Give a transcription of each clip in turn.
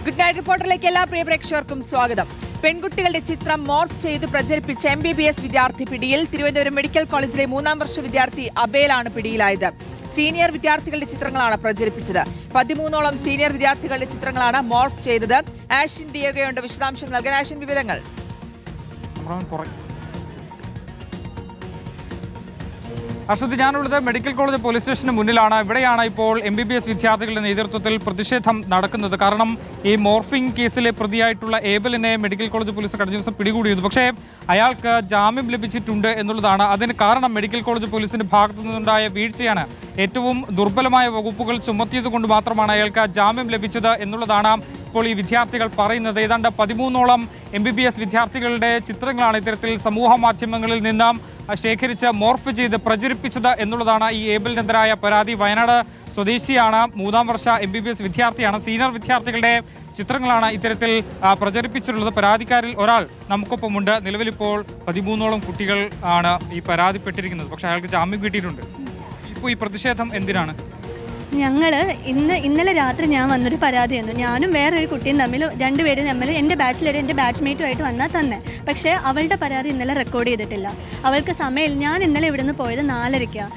Good night റിപ്പോർട്ടറിലേക്ക് എല്ലാ പ്രിയ പ്രേക്ഷകർക്കും സ്വാഗതം. പെൺകുട്ടികളുടെ ചിത്രം മോർഫ് ചെയ്ത് പ്രചരിപ്പിച്ച MBBS വിദ്യാർത്ഥി പിടിയിൽ. തിരുവനന്തപുരം മെഡിക്കൽ കോളേജിലെ 3ാം വർഷ വിദ്യാർത്ഥി അബേലാണ് പിടിയിലായത്. സീനിയർ വിദ്യാർത്ഥികളുടെ ചിത്രങ്ങളാണ് പ്രചരിപ്പിച്ചത്. 13ഓളം സീനിയർ വിദ്യാർത്ഥികളുടെ ചിത്രങ്ങളാണ് മോർഫ് ചെയ്തത്. ആഷിൻ ഡിയോഗയുണ്ട് വിശദാംശങ്ങൾ നൽകാൻ. ആഷിൻ, വിവരങ്ങൾ. അശ്വതി, ഞാനുള്ളത് മെഡിക്കൽ കോളേജ് പോലീസ് സ്റ്റേഷന് മുന്നിലാണ്. ഇവിടെയാണ് ഇപ്പോൾ MBBS വിദ്യാർത്ഥികളുടെ നേതൃത്വത്തിൽ പ്രതിഷേധം നടക്കുന്നത്. കാരണം ഈ മോർഫിംഗ് കേസിലെ പ്രതിയായിട്ടുള്ള ഏബലിനെ മെഡിക്കൽ കോളേജ് പോലീസ് കഴിഞ്ഞ ദിവസം പിടികൂടിയിരുന്നു. പക്ഷേ അയാൾക്ക് ജാമ്യം ലഭിച്ചിട്ടുണ്ട് എന്നുള്ളതാണ്. അതിന് കാരണം മെഡിക്കൽ കോളേജ് പോലീസിന്റെ ഭാഗത്തു നിന്നുണ്ടായ വീഴ്ചയാണ്. ഏറ്റവും ദുർബലമായ വകുപ്പുകൾ ചുമത്തിയത് കൊണ്ട് മാത്രമാണ് അയാൾക്ക് ജാമ്യം ലഭിച്ചത് എന്നുള്ളതാണ് ഇപ്പോൾ ഈ വിദ്യാർത്ഥികൾ പറയുന്നത്. ഏതാണ്ട് 13ഓളം MBBS വിദ്യാർത്ഥികളുടെ ചിത്രങ്ങളാണ് ഇത്തരത്തിൽ സമൂഹ മാധ്യമങ്ങളിൽ നിന്ന് ശേഖരിച്ച് മോർഫ് ചെയ്ത് പ്രചരിപ്പിച്ചത് എന്നുള്ളതാണ് ഈ ഏബലിനെതിരായ പരാതി. വയനാട് സ്വദേശിയാണ്, 3ാം വർഷ MBBS വിദ്യാർത്ഥിയാണ്. സീനിയർ വിദ്യാർത്ഥികളുടെ ചിത്രങ്ങളാണ് ഇത്തരത്തിൽ പ്രചരിപ്പിച്ചിട്ടുള്ളത്. പരാതിക്കാരിൽ ഒരാൾ നമുക്കൊപ്പമുണ്ട്. നിലവിലിപ്പോൾ 13ഓളം കുട്ടികൾ ആണ് ഈ പരാതിപ്പെട്ടിരിക്കുന്നത്. പക്ഷേ അയാൾക്ക് ജാമ്യം കിട്ടിയിട്ടുണ്ട്. ഇപ്പോൾ ഈ പ്രതിഷേധം എന്തിനാണ്? ഇന്നലെ രാത്രി ഞാൻ വന്നൊരു പരാതി തന്നു. ഞാനും വേറൊരു കുട്ടിയും തമ്മിൽ രണ്ടുപേരും തമ്മിൽ എൻ്റെ ബാച്ചിലർ എൻ്റെ ബാച്ച്മേറ്റുമായിട്ട് വന്നാൽ തന്നെ. പക്ഷേ അവളുടെ പരാതി ഇന്നലെ റെക്കോർഡ് ചെയ്തിട്ടില്ല. അവൾക്ക് സമയമില്ല. ഞാൻ ഇന്നലെ ഇവിടുന്ന് പോയത് 4:30.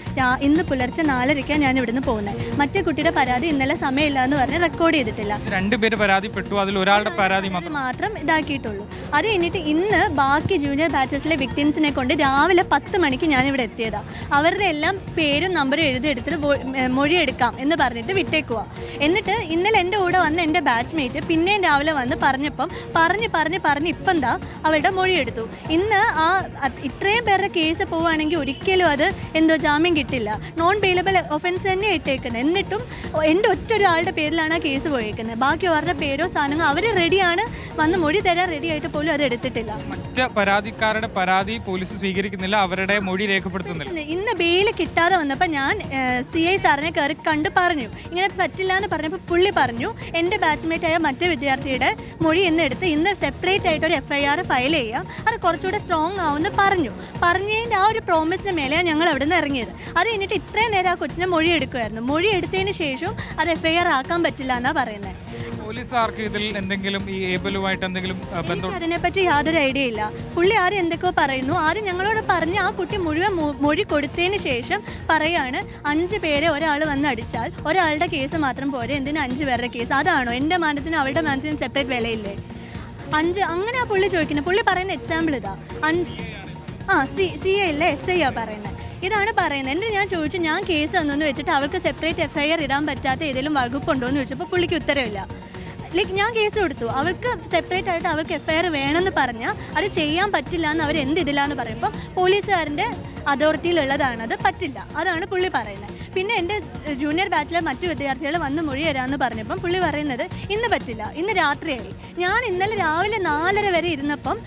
ഇന്ന് പുലർച്ചെ 4:30 ഞാൻ ഇവിടുന്ന് പോകുന്നത്. മറ്റേ കുട്ടിയുടെ പരാതി ഇന്നലെ സമയമില്ല എന്ന് പറഞ്ഞ് റെക്കോർഡ് ചെയ്തിട്ടില്ല. രണ്ടുപേര് പരാതിപ്പെട്ടു, അതിൽ ഒരാളുടെ പരാതി മാത്രം ഇതാക്കിയിട്ടുള്ളൂ. അത് കഴിഞ്ഞിട്ട് ഇന്ന് ബാക്കി ജൂനിയർ ബാച്ചസിലെ വിക്ടിംസിനെ കൊണ്ട് രാവിലെ 10 മണിക്ക് ഞാൻ ഇവിടെ എത്തിയതാണ്. അവരുടെ എല്ലാം പേരും നമ്പറും എഴുതിയെടുത്തിട്ട് മൊഴിയെടുക്കാം എന്ന് പറഞ്ഞിട്ട് വിട്ടേക്കുക. എന്നിട്ട് ഇന്നലെ എൻ്റെ കൂടെ വന്ന എൻ്റെ ബാച്ച്മേറ്റ് പിന്നെയും രാവിലെ വന്ന് പറഞ്ഞപ്പം പറഞ്ഞ് ഇപ്പം എന്താ അവളുടെ മൊഴിയെടുത്തു. ഇന്ന് ഇത്രയും പേരുടെ കേസ് പോവുകയാണെങ്കിൽ ഒരിക്കലും അത് ജാമ്യം കിട്ടില്ല. നോൺ ബെയിലബിൾ ഒഫൻസ് തന്നെ ഇട്ടേക്കുന്നത്. എന്നിട്ടും എൻ്റെ ഒറ്റൊരാളുടെ പേരിലാണ് ആ കേസ് പോയേക്കുന്നത്. ബാക്കി അവരുടെ പേരോ സാധനങ്ങൾ അവർ റെഡിയാണ്, വന്ന് മൊഴി തരാൻ റെഡി ആയിട്ട് പോലും അത് എടുത്തിട്ടില്ല. മറ്റ് പരാതിക്കാരുടെ പരാതി പോലീസ് സ്വീകരിക്കുന്നില്ല, അവരുടെ മൊഴി രേഖപ്പെടുത്തുന്നില്ല. ഇന്ന് ബെയിൽ കിട്ടാതെ വന്നപ്പോൾ ഞാൻ CI സാറിനെ കയറി കണ്ട് പറഞ്ഞു, ഇങ്ങനെ പറ്റില്ല എന്ന് പറഞ്ഞപ്പോൾ പുള്ളി പറഞ്ഞു എൻ്റെ ബാച്ച്മേറ്റായ മറ്റേ വിദ്യാർത്ഥിയുടെ മൊഴി എടുത്ത് ഇന്ന് സെപ്പറേറ്റ് ആയിട്ട് ഒരു FIR ഫയൽ ചെയ്യാം, അത് കുറച്ചുകൂടെ സ്ട്രോങ് ആവുമെന്ന് പറഞ്ഞതിൻ്റെ ആ ഒരു പ്രോമിസിന് മേലെയാണ് ഞങ്ങൾ അവിടെ നിന്ന് ഇറങ്ങിയത്. അത് കഴിഞ്ഞിട്ട് ഇത്രയും നേരം ആ കൊച്ചിനെ മൊഴി എടുക്കുമായിരുന്നു. മൊഴി എടുത്തതിന് ശേഷം അത് FIR ആക്കാൻ പറ്റില്ല എന്നാണ് പറയുന്നത്. പോലീസുകാർക്ക് ഇതിൽ എന്തെങ്കിലും ഈ ഏബലുമായിട്ട് എന്തെങ്കിലും ബന്ധം? അതിനെപ്പറ്റി യാതൊരു ഐഡിയ ഇല്ല. പുള്ളി ആരും എന്തൊക്കെയോ പറയുന്നു. ആരും ഞങ്ങളോട് പറഞ്ഞ് ആ കുട്ടി മുഴുവൻ മൊഴി കൊടുത്തതിന് ശേഷം പറയാണ് 5 പേരെ ഒരാൾ വന്ന് അടിച്ചാൽ ഒരാളുടെ കേസ് മാത്രം പോരെ, എന്തിനാ 5 പേരുടെ കേസ്? അതാണോ എൻ്റെ മാനത്തിനും അവളുടെ മാനത്തിനും സെപ്പറേറ്റ് വിലയില്ലേ? 5 അങ്ങനെ ആ പുള്ളി ചോദിക്കുന്നത്. പുള്ളി പറയുന്ന എക്സാമ്പിൾ ഇതാ. CA ഇല്ലേ, SI പറയുന്നത്. ഇതാണ് പറയുന്നത്. എന്നിട്ട് ഞാൻ ചോദിച്ചു, ഞാൻ കേസ് തന്നെന്ന് വെച്ചിട്ട് അവൾക്ക് സെപ്പറേറ്റ് FIR ഇടാൻ പറ്റാത്ത ഏതെങ്കിലും വകുപ്പുണ്ടോ എന്ന് ചോദിച്ചപ്പോൾ പുള്ളിക്ക് ഉത്തരവില്ല. ഞാൻ കേസ് കൊടുത്തു, അവൾക്ക് സെപ്പറേറ്റ് ആയിട്ട് അവൾക്ക് FIR വേണമെന്ന് പറഞ്ഞാൽ അത് ചെയ്യാൻ പറ്റില്ല എന്ന് അവർ ഇതില്ല എന്ന് പറയുമ്പോൾ പോലീസുകാരൻ്റെ അതോറിറ്റിയിലുള്ളതാണ്, അത് പറ്റില്ല. അതാണ് പുള്ളി പറയുന്നത്. പിന്നെ എൻ്റെ ജൂനിയർ ബാച്ചിലെ മറ്റു വിദ്യാർത്ഥികൾ വന്ന് മൊഴി തരാമെന്ന് പറഞ്ഞപ്പം പുള്ളി പറയുന്നത് ഇന്ന് പറ്റില്ല, ഇന്ന് രാത്രിയായി. ഞാൻ ഇന്നലെ രാവിലെ 4:30 വരെ ഇരുന്നപ്പം,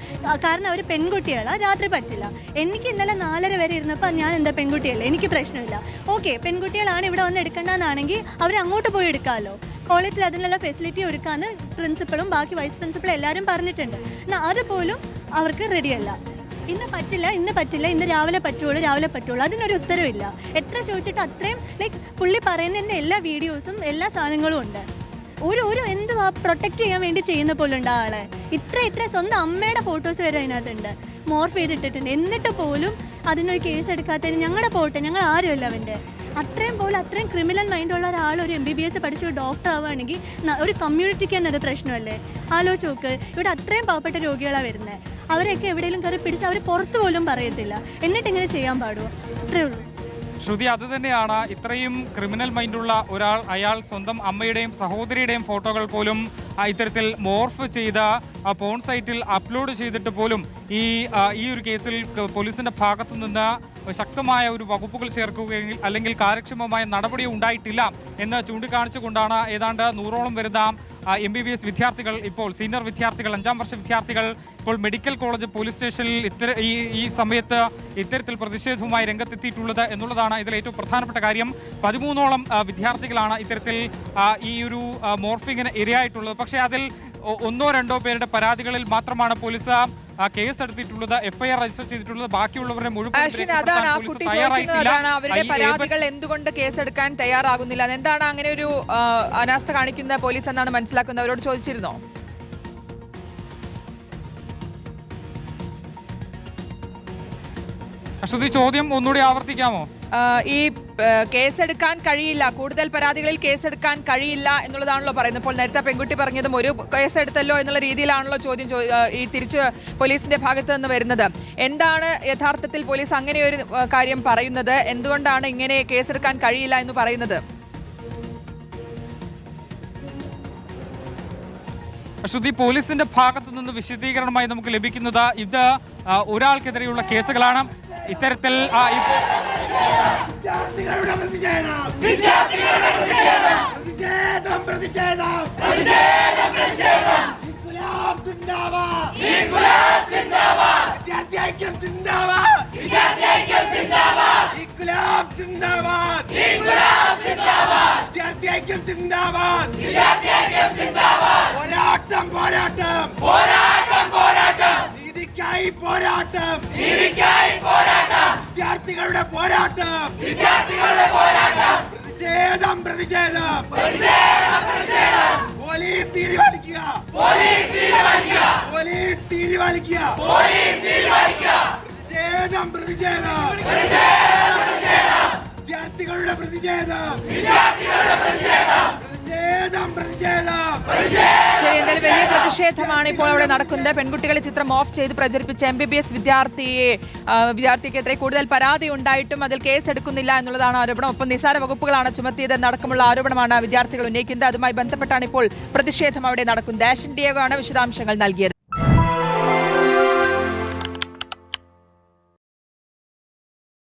കാരണം അവർ പെൺകുട്ടികളാണ്, രാത്രി പറ്റില്ല. എനിക്ക് ഇന്നലെ 4:30 വരെ ഇരുന്നപ്പോൾ ഞാൻ എന്താ പെൺകുട്ടിയല്ലേ, എനിക്ക് പ്രശ്നമില്ല. ഓക്കെ, പെൺകുട്ടികളാണ് ഇവിടെ വന്ന് എടുക്കേണ്ടതെന്നാണെങ്കിൽ അവർ അങ്ങോട്ട് പോയി എടുക്കാമല്ലോ. കോളേജിൽ അതിനുള്ള ഫെസിലിറ്റി ഒരുക്കാമെന്ന് പ്രിൻസിപ്പളും ബാക്കി വൈസ് പ്രിൻസിപ്പളും എല്ലാവരും പറഞ്ഞിട്ടുണ്ട്. എന്നാൽ അതുപോലും അവർക്ക് റെഡിയല്ല. ഇന്ന് പറ്റില്ല, ഇന്ന് രാവിലെ പറ്റുള്ളൂ. അതിനൊരു ഉത്തരവില്ല. എത്ര ചോദിച്ചിട്ട് അത്രയും പുള്ളി പറയുന്നതിൻ്റെ എല്ലാ വീഡിയോസും എല്ലാ സാധനങ്ങളും ഉണ്ട്. ഒരു എന്തുവാ പ്രൊട്ടക്റ്റ് ചെയ്യാൻ വേണ്ടി ചെയ്യുന്ന പോലെ ഉണ്ട് ആളെ. ഇത്ര സ്വന്തം അമ്മയുടെ ഫോട്ടോസ് വരെ അതിനകത്തുണ്ട്, മോർഫ് ചെയ്തിട്ടിട്ടുണ്ട്. എന്നിട്ട് പോലും അതിനൊരു കേസ് എടുക്കാത്തതിന് ഞങ്ങൾ ആരുമല്ല അവൻ്റെ. അത്രയും ക്രിമിനൽ മൈൻഡുള്ള ഒരാൾ ഒരു MBBS പഠിച്ച ഒരു ഡോക്ടർ ആവുകയാണെങ്കിൽ ഒരു കമ്മ്യൂണിറ്റിക്ക് തന്നെ അത് പ്രശ്നമല്ലേ? ആലോചിച്ച് നോക്ക്, ഇവിടെ അത്രയും പാവപ്പെട്ട രോഗികളാണ് വരുന്നത്. അവരെയൊക്കെ എവിടെയെങ്കിലും കയറി പിടിച്ച് അവർ പുറത്തു പോലും പറയത്തില്ല. എന്നിട്ട് ഇങ്ങനെ ചെയ്യാൻ പാടുമോ? അത്രേ ഉള്ളൂ. ശ്രുതി, അത് തന്നെയാണ്. ഇത്രയും ക്രിമിനൽ മൈൻഡുള്ള ഒരാൾ, അയാൾ സ്വന്തം അമ്മയുടെയും സഹോദരിയുടെയും ഫോട്ടോകൾ പോലും ഇത്തരത്തിൽ മോർഫ് ചെയ്ത പോൺ സൈറ്റിൽ അപ്ലോഡ് ചെയ്തിട്ട് പോലും ഈ ഒരു കേസിൽ പോലീസിന്റെ ഭാഗത്തു നിന്ന് ശക്തമായ ഒരു വകുപ്പുകൾ ചേർക്കുകയും അല്ലെങ്കിൽ കാര്യക്ഷമമായ നടപടി ഉണ്ടായിട്ടില്ല എന്ന് ചൂണ്ടിക്കാണിച്ചുകൊണ്ടാണ് ഏതാണ്ട് 100ഓളം വരുന്ന MBBS വിദ്യാർത്ഥികൾ, ഇപ്പോൾ സീനിയർ വിദ്യാർത്ഥികൾ, 5ാം വർഷ വിദ്യാർത്ഥികൾ ഇപ്പോൾ മെഡിക്കൽ കോളേജ് പോലീസ് സ്റ്റേഷനിൽ ഈ സമയത്ത് ഇത്തരത്തിൽ പ്രതിഷേധവുമായി രംഗത്തെത്തിയിട്ടുള്ളത് എന്നുള്ളതാണ് ഇതിൽ ഏറ്റവും പ്രധാനപ്പെട്ട കാര്യം. 13ഓളം വിദ്യാർത്ഥികളാണ് ഇത്തരത്തിൽ ഈ ഒരു മോർഫിങ്ങിന് ഇരയായിട്ടുള്ളത്. പക്ഷേ അതിൽ 1-2 പേരുടെ പരാതികളിൽ മാത്രമാണ് പോലീസ് കേസ് എടുത്തിട്ടുള്ളത്, എഫ്ഐആർ രജിസ്റ്റർ ചെയ്തിട്ടുള്ളത്. ബാക്കിയുള്ളവരുടെ മുഴുവൻ അതാണ് ആ കുട്ടി ചോദിക്കുന്നതാണ്, അവരുടെ പരാതികൾ എന്തുകൊണ്ട് കേസെടുക്കാൻ തയ്യാറാകുന്നില്ല, എന്താണ് അങ്ങനെ ഒരു അനാസ്ഥ കാണിക്കുന്ന പോലീസ് എന്നാണ് മനസ്സിലാക്കുന്നത്. അവരോട് ചോദിച്ചിരുന്നോ? അശ്വതി, ചോദ്യം ഒന്നുകൂടി ആവർത്തിക്കാമോ? ഈ കേസെടുക്കാൻ കഴിയില്ല, കൂടുതൽ പരാതികളിൽ കേസെടുക്കാൻ കഴിയില്ല എന്നുള്ളതാണല്ലോ പറയുന്നത്. ഇപ്പോൾ നേരത്തെ പെൺകുട്ടി പറഞ്ഞതും ഒരു കേസെടുത്തല്ലോ എന്നുള്ള രീതിയിലാണല്ലോ ചോദ്യം ഈ തിരിച്ച് പോലീസിന്റെ ഭാഗത്ത് നിന്ന് വരുന്നത്. എന്താണ് യഥാർത്ഥത്തിൽ പോലീസ് അങ്ങനെ ഒരു കാര്യം പറയുന്നത്? എന്തുകൊണ്ടാണ് ഇങ്ങനെ കേസെടുക്കാൻ കഴിയില്ല എന്ന് പറയുന്നത്? അശ്വതി, പോലീസിന്റെ ഭാഗത്തു നിന്ന് വിശദീകരണമായി നമുക്ക് ലഭിക്കുന്നത് ഇത് ഒരാൾക്കെതിരെയുള്ള കേസുകളാണ്. ഇത്തരത്തിൽ പോരാട്ടം പോരാട്ടം പോരാട്ടം പോരാട്ടം നീതിക്കായി പോരാട്ടം നീതിക്കായി പോരാട്ടം വിദ്യാർത്ഥികളുടെ പോരാട്ടം വിദ്യാർത്ഥികളുടെ പോരാട്ടം പ്രതിഷേധം പ്രതിഷേധം പ്രതിഷേധം പ്രതിഷേധം പോലീസ് തീരുമാനിക്കുക പോലീസ് തീരുമാനിക്കുക പോലീസ് തീരുമാനിക്കുക പോലീസ് തീരുമാനിക്കുക പ്രതിഷേധം പ്രതിഷേധം പ്രതിഷേധം പ്രതിഷേധം വിദ്യാർത്ഥികളുടെ പ്രതിഷേധം വിദ്യാർത്ഥികളുടെ പ്രതിഷേധം ശരി, എന്തായാലും വലിയ പ്രതിഷേധമാണ് ഇപ്പോൾ അവിടെ നടക്കുന്നത്. പെൺകുട്ടികളെ ചിത്രം ഓഫ് ചെയ്ത് പ്രചരിപ്പിച്ച MBBS വിദ്യാർത്ഥിക്കെതിരെ കൂടുതൽ പരാതി ഉണ്ടായിട്ടും അതിൽ കേസെടുക്കുന്നില്ല എന്നുള്ളതാണ് ആരോപണം. ഒപ്പം നിസാര വകുപ്പുകളാണ് ചുമത്തിയതെന്നടക്കമുള്ള ആരോപണമാണ് വിദ്യാർത്ഥികൾ ഉന്നയിക്കുന്നത്. അതുമായി ബന്ധപ്പെട്ടാണ് ഇപ്പോൾ പ്രതിഷേധം അവിടെ നടക്കുന്നത്. ഡാഷൻ ഡിയേഗോ ആണ് വിശദാംശങ്ങൾ നൽകിയത്.